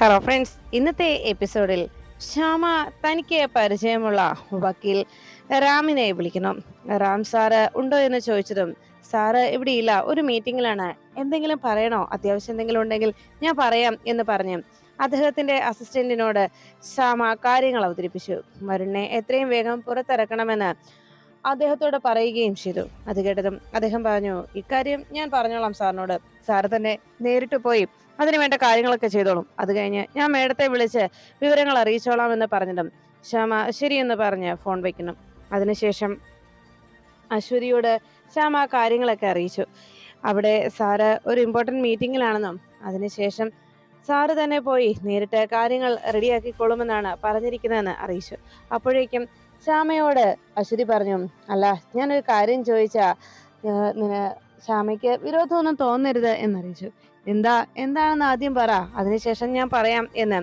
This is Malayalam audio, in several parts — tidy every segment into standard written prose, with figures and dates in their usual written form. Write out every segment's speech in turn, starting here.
ഹലോ ഫ്രണ്ട്സ്, ഇന്നത്തെ എപ്പിസോഡിൽ ശ്യാമ തനിക്ക് പരിചയമുള്ള വക്കീൽ റാമിനെ വിളിക്കണം. റാം സാറ് ഉണ്ടോ എന്ന് ചോദിച്ചതും സാറ് ഇവിടെയില്ല, ഒരു മീറ്റിംഗിലാണ്, എന്തെങ്കിലും പറയണോ, അത്യാവശ്യം എന്തെങ്കിലും ഉണ്ടെങ്കിൽ ഞാൻ പറയാം എന്ന് പറഞ്ഞ് അദ്ദേഹത്തിന്റെ അസിസ്റ്റന്റിനോട് ശ്യാമ കാര്യങ്ങൾ അവതരിപ്പിച്ചു. വരുണിനെ എത്രയും വേഗം പുറത്തിറക്കണമെന്ന് അദ്ദേഹത്തോട് പറയുകയും ചെയ്തു. അത് കേട്ടതും അദ്ദേഹം പറഞ്ഞു, ഇക്കാര്യം ഞാൻ പറഞ്ഞോളാം സാറിനോട്, സാറ് തന്നെ നേരിട്ട് പോയി അതിനു വേണ്ട കാര്യങ്ങളൊക്കെ ചെയ്തോളും, അത് കഴിഞ്ഞ് ഞാൻ മേഡത്തെ വിളിച്ച് വിവരങ്ങൾ അറിയിച്ചോളാം എന്ന് പറഞ്ഞതും ശ്യാമ ശരിയെന്ന് പറഞ്ഞ് ഫോൺ വയ്ക്കുന്നു. അതിനുശേഷം അശ്വതിയോട് ശ്യാമ കാര്യങ്ങളൊക്കെ അറിയിച്ചു. അവിടെ സാറ് ഒരു ഇമ്പോർട്ടന്റ് മീറ്റിംഗിലാണെന്നും അതിനുശേഷം സാറ് തന്നെ പോയി നേരിട്ട് കാര്യങ്ങൾ റെഡിയാക്കിക്കൊള്ളുമെന്നാണ് പറഞ്ഞിരിക്കുന്നതെന്ന് അറിയിച്ചു. അപ്പോഴേക്കും ശ്യാമയോട് അശ്വതി പറഞ്ഞു, അല്ല, ഞാനൊരു കാര്യം ചോദിച്ചാ ശ്യാമയ്ക്ക് വിരോധമൊന്നും തോന്നരുത് എന്നറിയിച്ചു. എന്താണെന്ന് ആദ്യം പറ, അതിനുശേഷം ഞാൻ പറയാം എന്ന്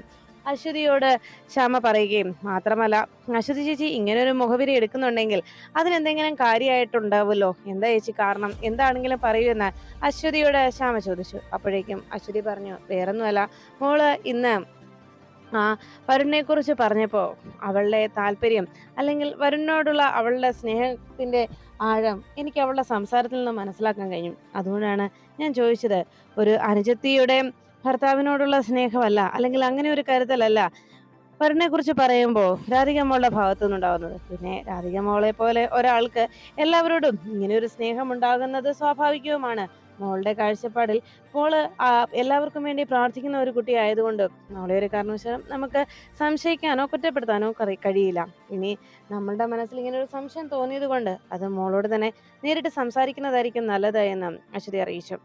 അശ്വതിയോട് ശ്യാമ പറയുകയും മാത്രമല്ല, അശ്വതി ചേച്ചി ഇങ്ങനെ ഒരു മുഖവിരി എടുക്കുന്നുണ്ടെങ്കിൽ അതിനെന്തെങ്കിലും കാര്യമായിട്ടുണ്ടാവുമല്ലോ, എന്താ ചേച്ചി കാരണം, എന്താണെങ്കിലും പറയൂ എന്ന് അശ്വതിയോട് ശ്യാമ ചോദിച്ചു. അപ്പോഴേക്കും അശ്വതി പറഞ്ഞു, വേറൊന്നുമല്ല, മോള് ഇന്ന് വരുണിനെ കുറിച്ച് പറഞ്ഞപ്പോ അവളുടെ താല്പര്യം അല്ലെങ്കിൽ വരുണിനോടുള്ള അവളുടെ സ്നേഹത്തിന്റെ ആഴം എനിക്ക് അവളുടെ സംസാരത്തിൽ നിന്ന് മനസ്സിലാക്കാൻ കഴിഞ്ഞു. അതുകൊണ്ടാണ് ഞാൻ ചോദിച്ചത്, ഒരു അനുജത്തിയുടെ ഭർത്താവിനോടുള്ള സ്നേഹമല്ല, അല്ലെങ്കിൽ അങ്ങനെ ഒരു കരുതലല്ല വരുണിനെ കുറിച്ച് പറയുമ്പോ രാധിക മോളുടെ ഭാഗത്തുനിന്നുണ്ടാവുന്നത്. പിന്നെ രാധിക മോളെ പോലെ ഒരാൾക്ക് എല്ലാവരോടും ഇങ്ങനെ ഒരു സ്നേഹം ഉണ്ടാകുന്നത് സ്വാഭാവികവുമാണ്. മോളുടെ കാഴ്ചപ്പാടിൽ മോള് എല്ലാവർക്കും വേണ്ടി പ്രാർത്ഥിക്കുന്ന ഒരു കുട്ടി ആയതുകൊണ്ട് മോളെ ഒരു കാരണവശാലും നമുക്ക് സംശയിക്കാനോ കുറ്റപ്പെടുത്താനോ കഴിയില്ല. ഇനി നമ്മളുടെ മനസ്സിൽ ഇങ്ങനെ ഒരു സംശയം തോന്നിയത് കൊണ്ട് അത് മോളോട് തന്നെ നേരിട്ട് സംസാരിക്കുന്നതായിരിക്കും നല്ലത് എന്ന് അശ്വതി അറിയിച്ചു.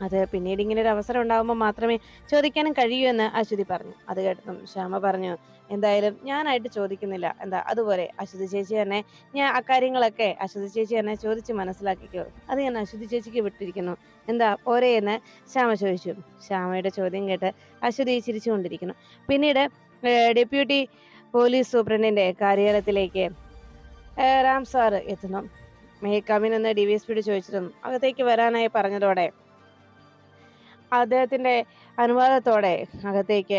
അത് പിന്നീട് ഇങ്ങനെ ഒരു അവസരം ഉണ്ടാകുമ്പോൾ മാത്രമേ ചോദിക്കാനും കഴിയൂ എന്ന് അശ്വതി പറഞ്ഞു. അത് കേട്ടതും ശ്യാമ പറഞ്ഞു, എന്തായാലും ഞാനായിട്ട് ചോദിക്കുന്നില്ല, എന്താ അതുപോലെ അശ്വതി ചേച്ചി തന്നെ, ഞാൻ അക്കാര്യങ്ങളൊക്കെ അശ്വതി ചേച്ചി തന്നെ ചോദിച്ച് മനസ്സിലാക്കിക്കോ, അത് ഞാൻ അശ്വതി ചേച്ചിക്ക് വിട്ടിരിക്കുന്നു, എന്താ പോരെ എന്ന് ശ്യാമ ചോദിച്ചു. ശ്യാമയുടെ ചോദ്യം കേട്ട് അശ്വതി ചിരിച്ചുകൊണ്ടിരിക്കുന്നു. പിന്നീട് ഡെപ്യൂട്ടി പോലീസ് സൂപ്രണ്ടിന്റെ കാര്യാലയത്തിലേക്ക് റാം സാർ എത്തുന്നു. മേ കമിൻ എന്ന് DVSPയോട് ചോദിച്ചതും അകത്തേക്ക് വരാനായി പറഞ്ഞതോടെ അദ്ദേഹത്തിന്റെ അനുവാദത്തോടെ അകത്തേക്ക്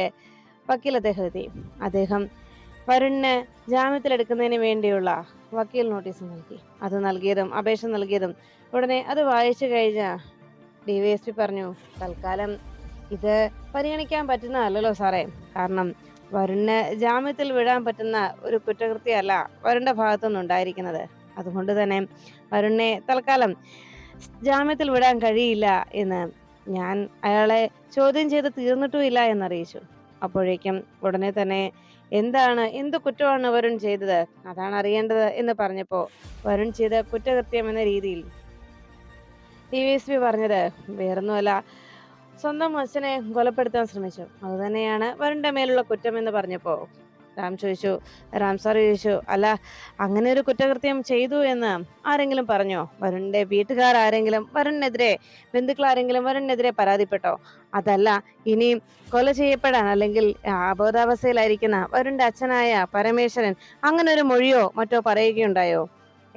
വക്കീൽ അദ്ദേഹം എത്തി. അദ്ദേഹം വരുണിന് ജാമ്യത്തിലെടുക്കുന്നതിന് വേണ്ടിയുള്ള വക്കീൽ നോട്ടീസ് നൽകി. അത് നൽകിയതും അപേക്ഷ നൽകിയതും ഉടനെ അത് വായിച്ചു കഴിഞ്ഞ DVSP പറഞ്ഞു, തൽക്കാലം ഇത് പരിഗണിക്കാൻ പറ്റുന്നതല്ലോ സാറേ, കാരണം വരുണിന് ജാമ്യത്തിൽ വിടാൻ പറ്റുന്ന ഒരു കുറ്റകൃത്യമല്ല വരുണിന്റെ ഭാഗത്തുനിന്ന് ഉണ്ടായിരിക്കുന്നത്. അതുകൊണ്ട് തന്നെ വരുണിനെ തൽക്കാലം ജാമ്യത്തിൽ വിടാൻ കഴിയില്ല എന്ന് ഞാൻ അയാളെ ചോദ്യം ചെയ്ത് തീർന്നിട്ടുമില്ല എന്നറിയിച്ചു. അപ്പോഴേക്കും ഉടനെ തന്നെ എന്ത് കുറ്റമാണ് വരുൺ ചെയ്തത്, അതാണ് അറിയേണ്ടത് എന്ന് പറഞ്ഞപ്പോ വരുൺ ചെയ്ത കുറ്റകൃത്യം എന്ന രീതിയിൽ DVSP പറഞ്ഞത് വേറൊന്നുമല്ല, സ്വന്തം അച്ഛനെ കൊലപ്പെടുത്താൻ ശ്രമിച്ചു, അത് തന്നെയാണ് വരുണിന്റെ മേലുള്ള കുറ്റം എന്ന് പറഞ്ഞപ്പോ റാം സാർ ചോദിച്ചു, അല്ല, അങ്ങനെ ഒരു കുറ്റകൃത്യം ചെയ്തു എന്ന് ആരെങ്കിലും പറഞ്ഞോ? വരുണിന്റെ വീട്ടുകാർ ആരെങ്കിലും വരുണിനെതിരെ, ബന്ധുക്കൾ ആരെങ്കിലും വരുണിനെതിരെ പരാതിപ്പെട്ടോ? അതല്ല, ഇനിയും കൊല ചെയ്യപ്പെടാൻ അല്ലെങ്കിൽ അബോധാവസ്ഥയിലായിരിക്കുന്ന വരുണിന്റെ അച്ഛനായ പരമേശ്വരൻ അങ്ങനെ ഒരു മൊഴിയോ മറ്റോ പറയുകയുണ്ടായോ?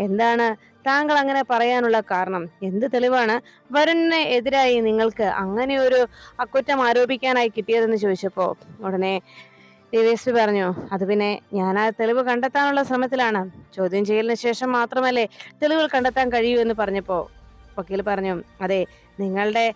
എന്താണ് താങ്കൾ അങ്ങനെ പറയാനുള്ള കാരണം? എന്ത് തെളിവാണ് വരുണിന് എതിരായി നിങ്ങൾക്ക് അങ്ങനെ ഒരു അക്കുറ്റം ആരോപിക്കാനായി കിട്ടിയതെന്ന് ചോദിച്ചപ്പോ ഉടനെ DVSP പറഞ്ഞു, അത് പിന്നെ ഞാൻ ആ തെളിവ് കണ്ടെത്താനുള്ള ശ്രമത്തിലാണ്, ചോദ്യം ചെയ്യലിന് ശേഷം മാത്രമല്ലേ തെളിവുകൾ കണ്ടെത്താൻ കഴിയൂ എന്ന് പറഞ്ഞപ്പോ വക്കീൽ പറഞ്ഞു, അതെ, നിങ്ങളുടെ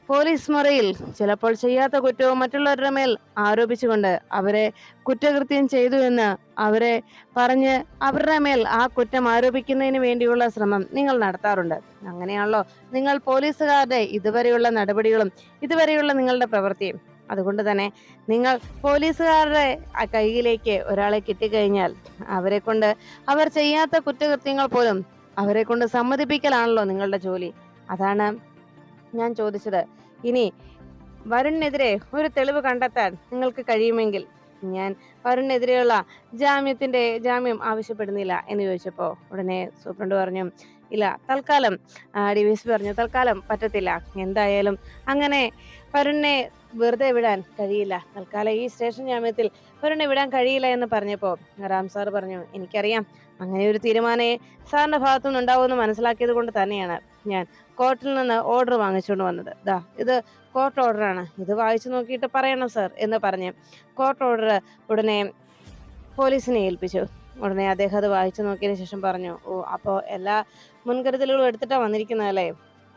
പോലീസ് മുറിയിൽ ചിലപ്പോൾ ചെയ്യാത്ത കുറ്റവും മറ്റുള്ളവരുടെ മേൽ ആരോപിച്ചുകൊണ്ട് അവരെ കുറ്റകൃത്യം ചെയ്തു എന്ന് അവരെ പറഞ്ഞ് അവരുടെ മേൽ ആ കുറ്റം ആരോപിക്കുന്നതിന് വേണ്ടിയുള്ള ശ്രമം നിങ്ങൾ നടത്താറുണ്ട്. അങ്ങനെയാണല്ലോ നിങ്ങൾ പോലീസുകാരുടെ ഇതുവരെയുള്ള നടപടികളും ഇതുവരെയുള്ള നിങ്ങളുടെ പ്രവൃത്തിയും. അതുകൊണ്ട് തന്നെ നിങ്ങൾ പോലീസുകാരുടെ കയ്യിലേക്ക് ഒരാളെ കിട്ടിക്കഴിഞ്ഞാൽ അവരെ കൊണ്ട് അവർ ചെയ്യാത്ത കുറ്റകൃത്യങ്ങൾ പോലും അവരെ കൊണ്ട് സമ്മതിപ്പിക്കലാണല്ലോ നിങ്ങളുടെ ജോലി. അതാണ് ഞാൻ ചോദിച്ചത്. ഇനി വരുണിനെതിരെ ഒരു തെളിവ് കണ്ടെത്താൻ നിങ്ങൾക്ക് കഴിയുമെങ്കിൽ ഞാൻ വരുണിനെതിരെയുള്ള ജാമ്യം ആവശ്യപ്പെടുന്നില്ല എന്ന് ചോദിച്ചപ്പോ ഉടനെ സൂപ്രണ്ട് പറഞ്ഞു, ഇല്ല തൽക്കാലം ഡിവൈഎസ്പി പറഞ്ഞു തൽക്കാലം പറ്റത്തില്ല. എന്തായാലും അങ്ങനെ വരുണിനെ വെറുതെ വിടാൻ കഴിയില്ല. തൽക്കാലം ഈ സ്റ്റേഷൻ ജാമ്യത്തിൽ വരുണിനെ വിടാൻ കഴിയില്ല എന്ന് പറഞ്ഞപ്പോ റാം സാർ പറഞ്ഞു, എനിക്കറിയാം അങ്ങനെ ഒരു തീരുമാനമേ സാറിന്റെ ഭാഗത്തുനിന്ന് ഉണ്ടാവുമെന്ന് മനസ്സിലാക്കിയത് കൊണ്ട് തന്നെയാണ് ഞാൻ കോർട്ടിൽ നിന്ന് ഓർഡർ വാങ്ങിച്ചുകൊണ്ട് വന്നത്. ദാ ഇത് കോർട്ട് ഓർഡറാണ്, ഇത് വായിച്ചു നോക്കിയിട്ട് പറയണം സാർ എന്ന് പറഞ്ഞ് കോർട്ട് ഓർഡർ ഉടനെ പോലീസിനെ ഏൽപ്പിച്ചു. ഉടനെ അദ്ദേഹം അത് വായിച്ചു നോക്കിയതിന് ശേഷം പറഞ്ഞു, ഓ അപ്പോൾ എല്ലാ മുൻകരുതലുകളും എടുത്തിട്ടാ വന്നിരിക്കുന്നതല്ലേ?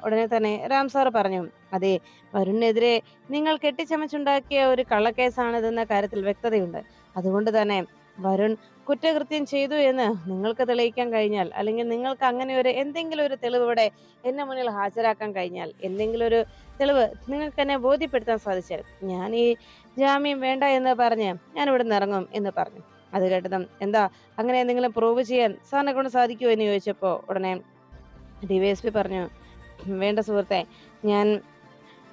ഉടനെ തന്നെ രാം സാർ പറഞ്ഞു, അതെ, വരുണിനെതിരെ നിങ്ങൾ കെട്ടിച്ചമച്ചുണ്ടാക്കിയ ഒരു കള്ളക്കേസാണിതെന്ന കാര്യത്തിൽ വ്യക്തതയുണ്ട്. അതുകൊണ്ട് തന്നെ വരുൺ കുറ്റകൃത്യം ചെയ്തു എന്ന് നിങ്ങൾക്ക് തെളിയിക്കാൻ കഴിഞ്ഞാൽ, അല്ലെങ്കിൽ നിങ്ങൾക്ക് അങ്ങനെ ഒരു എന്തെങ്കിലും ഒരു തെളിവ് ഇവിടെ എന്റെ മുന്നിൽ ഹാജരാക്കാൻ കഴിഞ്ഞാൽ, എന്തെങ്കിലും ഒരു തെളിവ് നിങ്ങൾക്ക് എന്നെ ബോധ്യപ്പെടുത്താൻ സാധിച്ചാൽ, ഞാൻ ഈ ജാമ്യം വേണ്ട എന്ന് പറഞ്ഞ് ഞാൻ ഇവിടെ നിന്ന് ഇറങ്ങും എന്ന് പറഞ്ഞു. അത് കേട്ടതും എന്താ അങ്ങനെ എന്തെങ്കിലും പ്രൂവ് ചെയ്യാൻ സാറിനെ കൊണ്ട് സാധിക്കുമോ എന്ന് ചോദിച്ചപ്പോ ഉടനെ ഡിവൈഎസ്പി പറഞ്ഞു, വേണ്ട സുഹൃത്തെ, ഞാൻ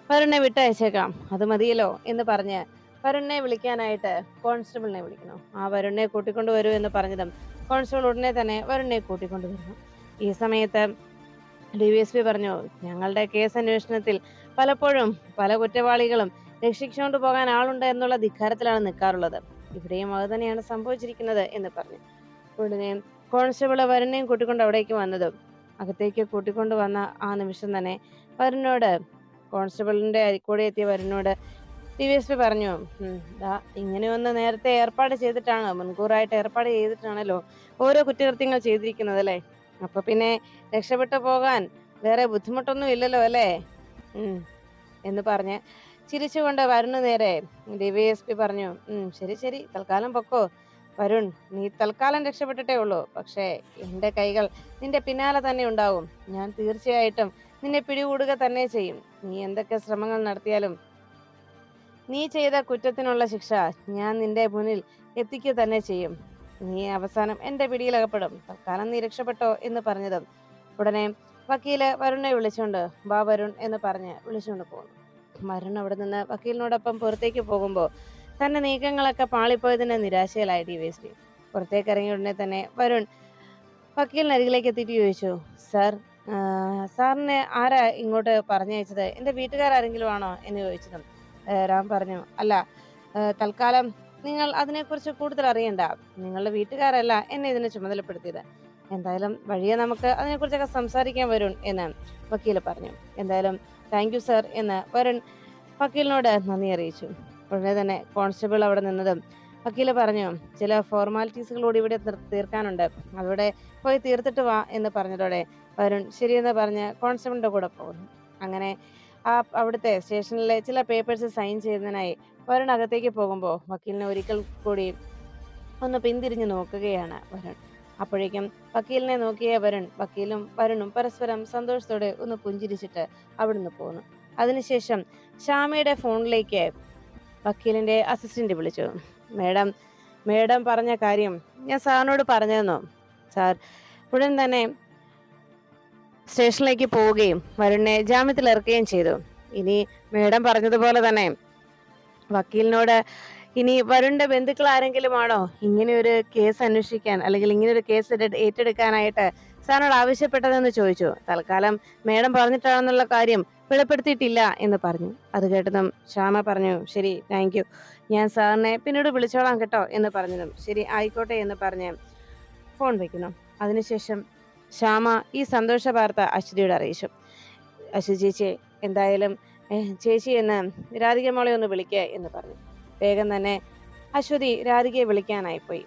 വരുണിനെ വിട്ടയച്ചേക്കാം, അത് മതിയല്ലോ എന്ന് പറഞ്ഞ് വരുണിനെ വിളിക്കാനായിട്ട് കോൺസ്റ്റബിളിനെ വിളിക്കണം. ആ വരുണിനെ കൂട്ടിക്കൊണ്ട് വരൂ എന്ന് പറഞ്ഞതും കോൺസ്റ്റബിൾ ഉടനെ തന്നെ വരുണിനെ കൂട്ടിക്കൊണ്ടുവരുന്നു. ഈ സമയത്ത് ഡിവൈഎസ്പി പറഞ്ഞു, ഞങ്ങളുടെ കേസ് അന്വേഷണത്തിൽ പലപ്പോഴും പല കുറ്റവാളികളും രക്ഷിച്ചുകൊണ്ട് പോകാൻ ആളുണ്ട് എന്നുള്ള ധിക്കാരത്തിലാണ് നിൽക്കാറുള്ളത്. ഇവിടെയും അത് തന്നെയാണ് സംഭവിച്ചിരിക്കുന്നത് എന്ന് പറഞ്ഞു. ഉടനെ കോൺസ്റ്റബിള് വരുണിനെയും കൂട്ടിക്കൊണ്ട് അവിടേക്ക് വന്നതും അകത്തേക്ക് കൂട്ടിക്കൊണ്ട് വന്ന ആ നിമിഷം തന്നെ വരുണിനോട്, കോൺസ്റ്റബിളിന്റെ കൂടെ എത്തിയ വരുണിനോട് ഡിവൈഎസ്പി പറഞ്ഞു, ദാ ഇങ്ങനെയൊന്ന് നേരത്തെ ഏർപ്പാട് ചെയ്തിട്ടാണ്, മുൻകൂറായിട്ട് ഏർപ്പാട് ചെയ്തിട്ടാണല്ലോ ഓരോ കുറ്റകൃത്യങ്ങൾ ചെയ്തിരിക്കുന്നത് അല്ലേ? അപ്പൊ പിന്നെ രക്ഷപ്പെട്ടു പോകാൻ വേറെ ബുദ്ധിമുട്ടൊന്നും ഇല്ലല്ലോ അല്ലേ? എന്ന് പറഞ്ഞ് ചിരിച്ചുകൊണ്ട് വരുണ് നേരെ ഡിവൈഎസ്പി പറഞ്ഞു, ശരി ശരി, തൽക്കാലം പൊക്കോ വരുൺ, നീ തൽക്കാലം രക്ഷപ്പെട്ടിട്ടേ ഉള്ളൂ. പക്ഷേ എന്റെ കൈകൾ നിന്റെ പിന്നാലെ തന്നെ ഉണ്ടാവും. ഞാൻ തീർച്ചയായിട്ടും നിന്നെ പിടികൂടുക തന്നെ ചെയ്യും. നീ എന്തൊക്കെ ശ്രമങ്ങൾ നടത്തിയാലും നീ ചെയ്ത കുറ്റത്തിനുള്ള ശിക്ഷ ഞാൻ നിന്റെ മുന്നിൽ എത്തിക്കുക തന്നെ ചെയ്യും. നീ അവസാനം എന്റെ പിടിയിലകപ്പെടും. തൽക്കാലം നീ രക്ഷപ്പെട്ടോ എന്ന് പറഞ്ഞതും ഉടനെ വക്കീല് വരുണിനെ വിളിച്ചോണ്ട് വാ വരുൺ എന്ന് പറഞ്ഞ് വിളിച്ചുകൊണ്ട് പോകുന്നു. വരുൺ അവിടെ നിന്ന് വക്കീലിനോടൊപ്പം പുറത്തേക്ക് പോകുമ്പോൾ തന്റെ നീക്കങ്ങളൊക്കെ പാളിപ്പോയതിന്റെ നിരാശയിലായി ഡിവൈഎസ്പി. പുറത്തേക്ക് ഇറങ്ങിയ ഉടനെ തന്നെ വരുൺ വക്കീലിനരികിലേക്ക് എത്തിയിട്ട് ചോദിച്ചു, സാർ, സാറിനെ ആരാ ഇങ്ങോട്ട് പറഞ്ഞയച്ചത്? എന്റെ വീട്ടുകാരെങ്കിലും ആണോ എന്ന് ചോദിച്ചതും രാം പറഞ്ഞു, അല്ല, തൽക്കാലം നിങ്ങൾ അതിനെക്കുറിച്ച് കൂടുതൽ അറിയണ്ട. നിങ്ങളുടെ വീട്ടുകാരല്ല എന്നെ ഇതിനെ ചുമതലപ്പെടുത്തിയത്. എന്തായാലും വഴിയെ നമുക്ക് അതിനെക്കുറിച്ചൊക്കെ സംസാരിക്കാൻ വരുൺ എന്ന് വക്കീല് പറഞ്ഞു. എന്തായാലും താങ്ക് യു സർ എന്ന് വരുൺ വക്കീലിനോട് നന്ദി അറിയിച്ചു. ഉടനെ തന്നെ കോൺസ്റ്റബിൾ അവിടെ നിന്നതും വക്കീല് പറഞ്ഞു, ചില ഫോർമാലിറ്റീസുകൾ കൂടി ഇവിടെ തീർക്കാനുണ്ട്, അവിടെ പോയി തീർത്തിട്ട് വാ എന്ന് പറഞ്ഞതോടെ വരുൺ ശരിയെന്ന് പറഞ്ഞ് കോൺസ്റ്റബിളിന്റെ കൂടെ പോകുന്നു. അങ്ങനെ അവിടുത്തെ സ്റ്റേഷനിലെ ചില പേപ്പേഴ്സ് സൈൻ ചെയ്യുന്നതിനായി വരുൺ അകത്തേക്ക് പോകുമ്പോൾ വക്കീലിനെ ഒരിക്കൽ കൂടി ഒന്ന് പിന്തിരിഞ്ഞു നോക്കുകയാണ് വരുൺ. അപ്പോഴേക്കും വക്കീലിനെ നോക്കിയ വക്കീലും വരുണും പരസ്പരം സന്തോഷത്തോടെ ഒന്ന് പുഞ്ചിരിച്ചിട്ട് അവിടുന്ന് പോകുന്നു. അതിനുശേഷം ശ്യാമയുടെ ഫോണിലേക്ക് വക്കീലിന്റെ അസിസ്റ്റന്റ് വിളിച്ചു. മേഡം പറഞ്ഞ കാര്യം ഞാൻ സാറിനോട് പറഞ്ഞതെന്നോ? സാർ ഉടൻ തന്നെ സ്റ്റേഷനിലേക്ക് പോവുകയും വരുണിനെ ജാമ്യത്തിൽ ഇറക്കുകയും ചെയ്തു. ഇനി മേഡം പറഞ്ഞതുപോലെ തന്നെ വക്കീലിനോട് ഇനി വരുണിന്റെ ബന്ധുക്കൾ ആരെങ്കിലും ആണോ ഇങ്ങനെ ഒരു കേസ് അന്വേഷിക്കാൻ, അല്ലെങ്കിൽ ഇങ്ങനെ ഒരു കേസ് ഏറ്റെടുക്കാനായിട്ട് സാറിനോട് ആവശ്യപ്പെട്ടതെന്ന് ചോദിച്ചു. തൽക്കാലം മേഡം പറഞ്ഞിട്ടാണെന്നുള്ള കാര്യം വെളിപ്പെടുത്തിയിട്ടില്ല എന്ന് പറഞ്ഞു. അത് കേട്ടതും ശ്യാമ പറഞ്ഞു, ശരി, താങ്ക് യു, ഞാൻ സാറിനെ പിന്നീട് വിളിച്ചോളാം കേട്ടോ എന്ന് പറഞ്ഞതും ശരി ആയിക്കോട്ടെ എന്ന് പറഞ്ഞ് ഫോൺ വയ്ക്കുന്നു. അതിനുശേഷം ശ്യാമ ഈ സന്തോഷ വാർത്ത അശ്വതിയോട് അറിയിച്ചു. അശ്വതി ചേച്ചി, എന്തായാലും ചേച്ചി എന്ന് രാധിക മോളെ ഒന്ന് വിളിക്കുക എന്ന് പറഞ്ഞു. വേഗം തന്നെ അശ്വതി രാധികയെ വിളിക്കാനായിപ്പോയി.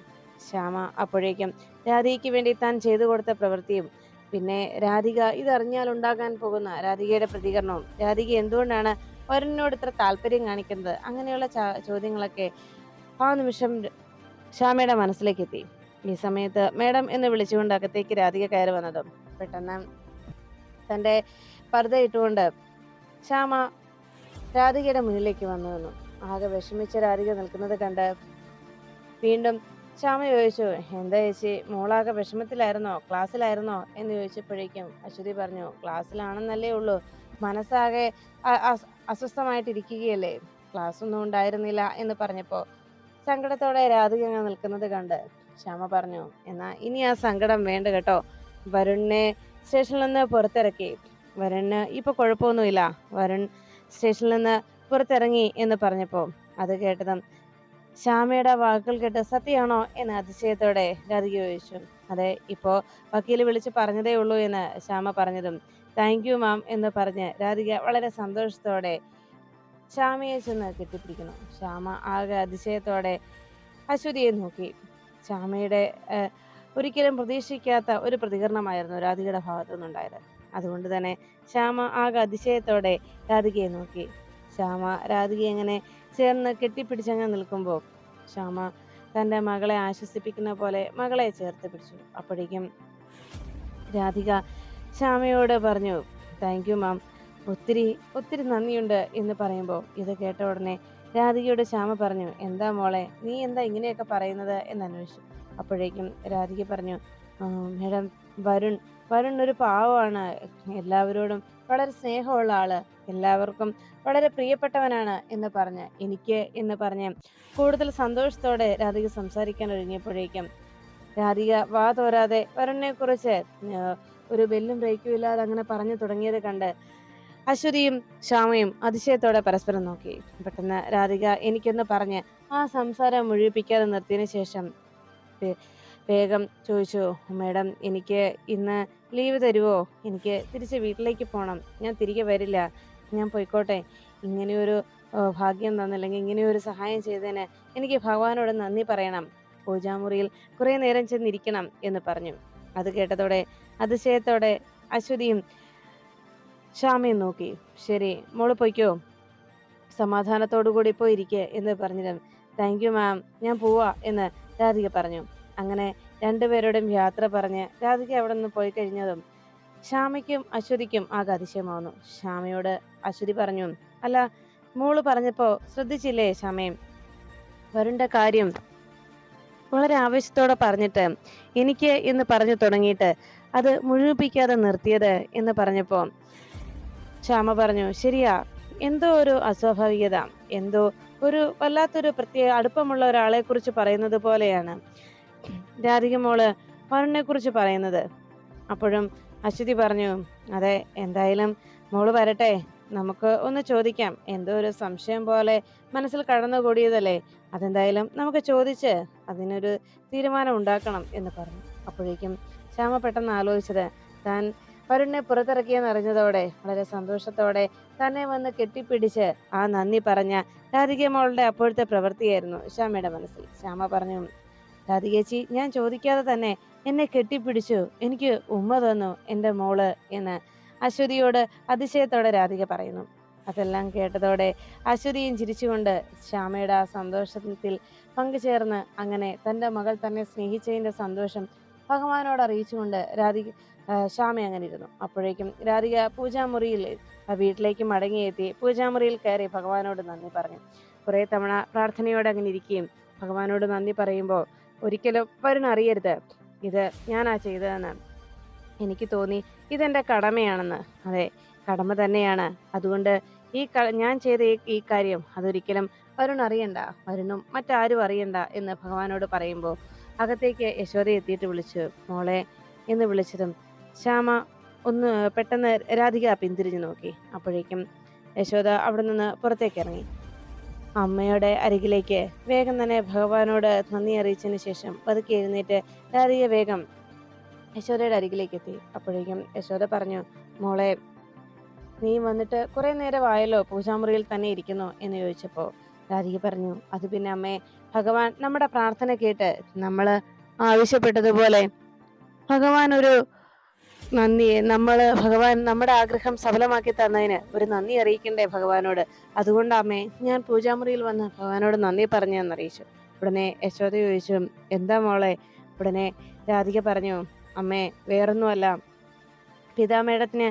ശ്യാമ അപ്പോഴേക്കും രാധികയ്ക്ക് വേണ്ടി താൻ ചെയ്തു കൊടുത്ത പ്രവൃത്തിയും പിന്നെ രാധിക ഇതറിഞ്ഞാൽ ഉണ്ടാകാൻ പോകുന്ന രാധികയുടെ പ്രതികരണവും, രാധിക എന്തുകൊണ്ടാണ് വരുണിനോട് ഇത്ര താല്പര്യം കാണിക്കുന്നത്, അങ്ങനെയുള്ള ചോദ്യങ്ങളൊക്കെ ആ നിമിഷം ശ്യാമയുടെ മനസ്സിലേക്ക് എത്തി. ഈ സമയത്ത് മേഡം എന്ന് വിളിച്ചുകൊണ്ട് അകത്തേക്ക് രാധിക കയറി വന്നതും പെട്ടെന്ന് തന്റെ പർദ്ദ ഇട്ടുകൊണ്ട് ശ്യാമ രാധികയുടെ മുന്നിലേക്ക് വന്നു നിന്നു. ആകെ വിഷമിച്ച രാധിക നിൽക്കുന്നത് കണ്ട് വീണ്ടും ശ്യാമ ചോദിച്ചു, എന്താ ചേച്ചി, മോളാകെ വിഷമത്തിലായിരുന്നോ, ക്ലാസ്സിലായിരുന്നോ എന്ന് ചോദിച്ചപ്പോഴേക്കും അശ്വതി പറഞ്ഞു, ക്ലാസ്സിലാണെന്നല്ലേ ഉള്ളൂ, മനസ്സാകെ അസ്വസ്ഥമായിട്ടിരിക്കുകയല്ലേ, ക്ലാസ് ഒന്നും ഉണ്ടായിരുന്നില്ല എന്ന് പറഞ്ഞപ്പോ സങ്കടത്തോടെ രാധിക നിൽക്കുന്നത് കണ്ട് ശ്യാമ പറഞ്ഞു, എന്നാ ഇനി ആ സങ്കടം വേണ്ട കേട്ടോ, വരുണിനെ സ്റ്റേഷനിൽ നിന്ന് പുറത്തിറക്കി. വരുണിന് ഇപ്പൊ കുഴപ്പമൊന്നുമില്ല. വരുൺ സ്റ്റേഷനിൽ നിന്ന് പുറത്തിറങ്ങി എന്ന് പറഞ്ഞപ്പോ അത് കേട്ടതും ശ്യാമയുടെ വാക്കുകൾ കേട്ട് സത്യമാണോ എന്ന് അതിശയത്തോടെ രാധിക ചോദിച്ചു. അതെ, ഇപ്പോ വക്കീല് വിളിച്ച് പറഞ്ഞതേ ഉള്ളൂ എന്ന് ശ്യാമ പറഞ്ഞതും താങ്ക് യു മാം എന്ന് പറഞ്ഞ് രാധിക വളരെ സന്തോഷത്തോടെ ശ്യാമയെ ചെന്ന് കെട്ടിപ്പിടിക്കുന്നു. ശ്യാമ ആകെ അതിശയത്തോടെ അശ്വതിയെ നോക്കി. ശ്യാമയുടെ ഒരിക്കലും പ്രതീക്ഷിക്കാത്ത ഒരു പ്രതികരണമായിരുന്നു രാധികയുടെ ഭാഗത്തു നിന്നുണ്ടായത്. അതുകൊണ്ട് തന്നെ ശ്യാമ ആകെ അതിശയത്തോടെ രാധികയെ നോക്കി. ശ്യാമ രാധികയെ എങ്ങനെ ചേർന്ന് കെട്ടിപ്പിടിച്ചങ്ങ് നിൽക്കുമ്പോൾ ശ്യാമ തൻ്റെ മകളെ ആശ്വസിപ്പിക്കുന്ന പോലെ മകളെ ചേർത്ത് പിടിച്ചു. അപ്പോഴേക്കും രാധിക ശ്യാമയോട് പറഞ്ഞു, താങ്ക് യു മാം, ഒത്തിരി ഒത്തിരി നന്ദിയുണ്ട് എന്ന് പറയുമ്പോൾ ഇത് കേട്ട ഉടനെ രാധികയോട് ശ്യാമ പറഞ്ഞു, എന്താ മോളെ, നീ എന്താ ഇങ്ങനെയൊക്കെ പറയുന്നത് എന്ന് അന്വേഷിച്ചു. അപ്പോഴേക്കും രാധിക പറഞ്ഞു, മേഡം, വരുൺ വരുൺ ഒരു പാവമാണ്, എല്ലാവരോടും വളരെ സ്നേഹമുള്ള ആള്, എല്ലാവർക്കും വളരെ പ്രിയപ്പെട്ടവനാണ് എന്ന് പറഞ്ഞ് കൂടുതൽ സന്തോഷത്തോടെ രാധിക സംസാരിക്കാൻ ഒരുങ്ങിയപ്പോഴേക്കും രാധിക വാ തോരാതെ വരുണിനെ കുറിച്ച് ഒരു ബെല്ലും ബ്രേക്കും ഇല്ലാതെ അങ്ങനെ പറഞ്ഞു തുടങ്ങിയത് കണ്ട് അശ്വതിയും ശ്യാമയും അതിശയത്തോടെ പരസ്പരം നോക്കി. പെട്ടെന്ന് രാധിക എനിക്കൊന്ന് പറഞ്ഞ് ആ സംസാരം മുഴുവിപ്പിക്കാതെ നിർത്തിയതിനു ശേഷം വേഗം ചോദിച്ചു, മേഡം, എനിക്ക് ഇന്ന് ലീവ് തരുമോ? എനിക്ക് തിരിച്ച് വീട്ടിലേക്ക് പോകണം, ഞാൻ തിരികെ വരില്ല, ഞാൻ പോയിക്കോട്ടെ. ഇങ്ങനെയൊരു ഭാഗ്യം തന്നില്ലെങ്കിൽ ഇങ്ങനെയൊരു സഹായം ചെയ്തതിന് എനിക്ക് ഭഗവാനോട് നന്ദി പറയണം, പൂജാമുറിയിൽ കുറേ നേരം ചെന്നിരിക്കണം എന്ന് പറഞ്ഞു. അത് കേട്ടതോടെ അതിശയത്തോടെ അശ്വതിയും ശ്യാമയും നോക്കി. ശരി, മോള് പൊയ്ക്കോ, സമാധാനത്തോടു കൂടി പോയിരിക്കെ എന്ന് പറഞ്ഞിരും. താങ്ക് യു മാം, ഞാൻ പോവാ എന്ന് രാധിക പറഞ്ഞു. അങ്ങനെ രണ്ടുപേരോടും യാത്ര പറഞ്ഞ് രാധിക അവിടെ നിന്ന് പോയി കഴിഞ്ഞതും ശ്യാമയ്ക്കും അശ്വതിക്കും ആകെ അതിശയമാവുന്നു. ശ്യാമയോട് അശ്വതി പറഞ്ഞു, അല്ല, മോള് പറഞ്ഞപ്പോ ശ്രദ്ധിച്ചില്ലേ ശ്യാമയും, വരുണിന്റെ കാര്യം വളരെ ആവേശത്തോടെ പറഞ്ഞിട്ട് എനിക്ക് എന്ന് പറഞ്ഞു തുടങ്ങിയിട്ട് അത് മുഴുവിപ്പിക്കാതെ നിർത്തിയത് എന്ന് പറഞ്ഞപ്പോ ശ്യാമ പറഞ്ഞു, ശരിയാ, എന്തോ ഒരു അസ്വാഭാവികത, എന്തോ ഒരു വല്ലാത്തൊരു പ്രത്യേക അടുപ്പമുള്ള ഒരാളെ കുറിച്ച് പറയുന്നത് പോലെയാണ് രാധിക മോള് വരുണിനെ കുറിച്ച് പറയുന്നത്. അപ്പോഴും അശ്വതി പറഞ്ഞു, അതെ, എന്തായാലും മോള് വരട്ടെ, നമുക്ക് ഒന്ന് ചോദിക്കാം, എന്തോ ഒരു സംശയം പോലെ മനസ്സിൽ കടന്നുകൂടിയതല്ലേ, അതെന്തായാലും നമുക്ക് ചോദിച്ച് അതിനൊരു തീരുമാനം ഉണ്ടാക്കണം എന്ന് പറഞ്ഞു. അപ്പോഴേക്കും ശ്യാമ പെട്ടെന്ന് ആലോചിച്ചത്, താൻ വരുണിനെ പുറത്തിറക്കിയെന്നറിഞ്ഞതോടെ വളരെ സന്തോഷത്തോടെ തന്നെ വന്ന് കെട്ടിപ്പിടിച്ച് ആ നന്ദി പറഞ്ഞ രാധിക മോളുടെ അപ്പോഴത്തെ പ്രവൃത്തിയായിരുന്നു ശ്യാമയുടെ മനസ്സിൽ. ശ്യാമ പറഞ്ഞു, രാധികേച്ചി, ഞാൻ ചോദിക്കാതെ തന്നെ എന്നെ കെട്ടിപ്പിടിച്ചു, എനിക്ക് ഉമ്മ തന്നു എൻ്റെ മോള് എന്ന് അശ്വതിയോട് അതിശയത്തോടെ രാധിക പറയുന്നു. അതെല്ലാം കേട്ടതോടെ അശ്വതിയും ചിരിച്ചുകൊണ്ട് ശ്യാമയുടെ ആ സന്തോഷത്തിൽ പങ്കുചേർന്ന് അങ്ങനെ തൻ്റെ മകൾ തന്നെ സ്നേഹിച്ചതിൻ്റെ സന്തോഷം ഭഗവാനോട് അറിയിച്ചുകൊണ്ട് ശ്യാമ അങ്ങനെ ഇരുന്നു. അപ്പോഴേക്കും രാധിക പൂജാമുറിയിൽ വീട്ടിലേക്ക് മടങ്ങിയെത്തി പൂജാമുറിയിൽ കയറി ഭഗവാനോട് നന്ദി പറഞ്ഞു. കുറേ തവണ പ്രാർത്ഥനയോടെ അങ്ങനെ ഇരിക്കുകയും ഭഗവാനോട് നന്ദി പറയുമ്പോൾ ഒരിക്കലും വരുൺ അറിയരുത് ഇത് ഞാനാ ചെയ്തതെന്ന്. എനിക്ക് തോന്നി ഇതെൻ്റെ കടമയാണെന്ന്. അതെ, കടമ തന്നെയാണ്. അതുകൊണ്ട് ഞാൻ ചെയ്ത ഈ കാര്യം അതൊരിക്കലും വരുൺ അറിയണ്ട, വരുണും മറ്റാരും അറിയണ്ട എന്ന് ഭഗവാനോട് പറയുമ്പോൾ അകത്തേക്ക് യശോദ എത്തിയിട്ട് വിളിച്ചു, മോളെ എന്ന് വിളിച്ചതും ശ്യാമ ഒന്ന് പെട്ടെന്ന് രാധിക പിന്തിരിഞ്ഞു നോക്കി. അപ്പോഴേക്കും യശോദ അവിടെ നിന്ന് പുറത്തേക്ക് ഇറങ്ങി അമ്മയുടെ അരികിലേക്ക് വേഗം തന്നെ ഭഗവാനോട് നന്ദി അറിയിച്ചതിന് ശേഷം പതുക്കെ എഴുന്നേറ്റ് രാധിക വേഗം യശോദയുടെ അരികിലേക്ക് എത്തി. അപ്പോഴേക്കും യശോദ പറഞ്ഞു, മോളെ, നീ വന്നിട്ട് കുറെ നേരമായല്ലോ പൂജാമുറിയിൽ തന്നെ ഇരിക്കുന്നു എന്ന് ചോദിച്ചപ്പോൾ രാധിക പറഞ്ഞു, അത് പിന്നെ അമ്മേ, ഭഗവാൻ നമ്മുടെ പ്രാർത്ഥന കേട്ട് നമ്മൾ ആവശ്യപ്പെട്ടതുപോലെ ഭഗവാൻ നമ്മുടെ ആഗ്രഹം സഫലമാക്കി തന്നതിന് ഒരു നന്ദി അറിയിക്കണ്ടേ ഭഗവാനോട്. അതുകൊണ്ടമ്മേ ഞാൻ പൂജാമുറിയിൽ വന്ന് ഭഗവാനോട് നന്ദി പറഞ്ഞെന്നറിയിച്ചു. ഉടനെ യശോദ ചോദിച്ചു, എന്താ മോളെ? ഉടനെ രാധിക പറഞ്ഞു, അമ്മേ, വേറൊന്നുമല്ല, പിതാമേടത്തിന്